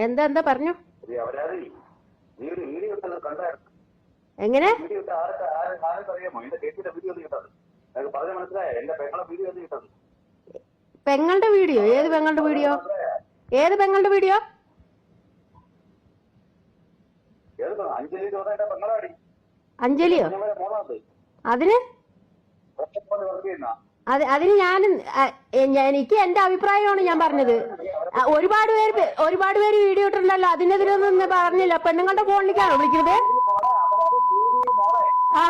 എന്താ എന്താ പറഞ്ഞു? എങ്ങനെ? പെങ്ങളുടെ വീഡിയോ? ഏത് പെങ്ങളുടെ വീഡിയോ? ഏത് പെങ്ങളുടെ വീഡിയോ? അഞ്ജലിയോ? അതിന് അതിന് എനിക്ക് എന്റെ അഭിപ്രായമാണ് ഞാൻ പറഞ്ഞത്. ഒരുപാട് പേര് വീഡിയോ ഇട്ടിട്ടുണ്ടല്ലോ, അതിനെതിരൊന്നും പറഞ്ഞില്ല. പെണ്ണുങ്ങളുടെ ഫോണിലേക്കാണോ വിളിക്കുന്നത്? ആ,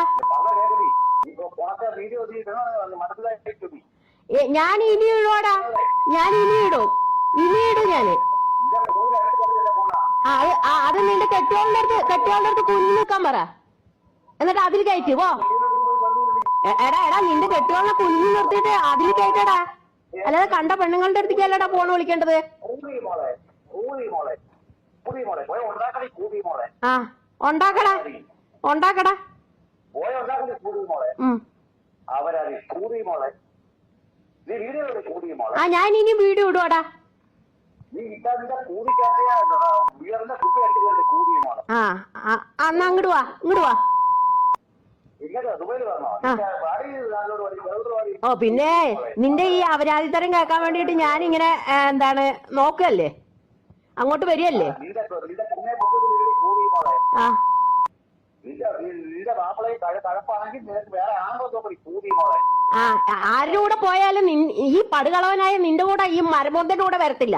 ഞാൻ ഇനി ഇടോടാ, ഞാൻ ഇനി ഇടും ഞാന്. അത് നിന്റെ കെട്ടിയോളുടെ അടുത്ത് കുഞ്ഞു നിൽക്കാൻ പറ, എന്നിട്ട് അതിൽ കയറ്റി പോ. എടാ നിന്റെ കെട്ടിയോളിനെ കുഞ്ഞു നിർത്തിയിട്ട് അതിൽ കയറ്റടാ, അല്ലാതെ കണ്ട പെണ്ണുങ്ങളുടെ അടുത്തേക്കല്ലടാ ഫോൺ വിളിക്കേണ്ടത്. ആ, ഉണ്ടാക്കടാ. ഞാൻ ഇനി വീഡിയോ ഇടുവാടാ. എന്നാ അങ്ങോട്ട് വാ. ഓ, പിന്നെ നിന്റെ ഈ അപരാധിത്തരം കേൾക്കാൻ വേണ്ടിട്ട് ഞാനിങ്ങനെ എന്താണ് നോക്കല്ലേ, അങ്ങോട്ട് വരികയല്ലേ. ആ, ആരുടെ കൂടെ പോയാലും ഈ പടുകളവനായ നിന്റെ കൂടെ ഈ മരമൊന്തന്റെ കൂടെ വരത്തില്ല.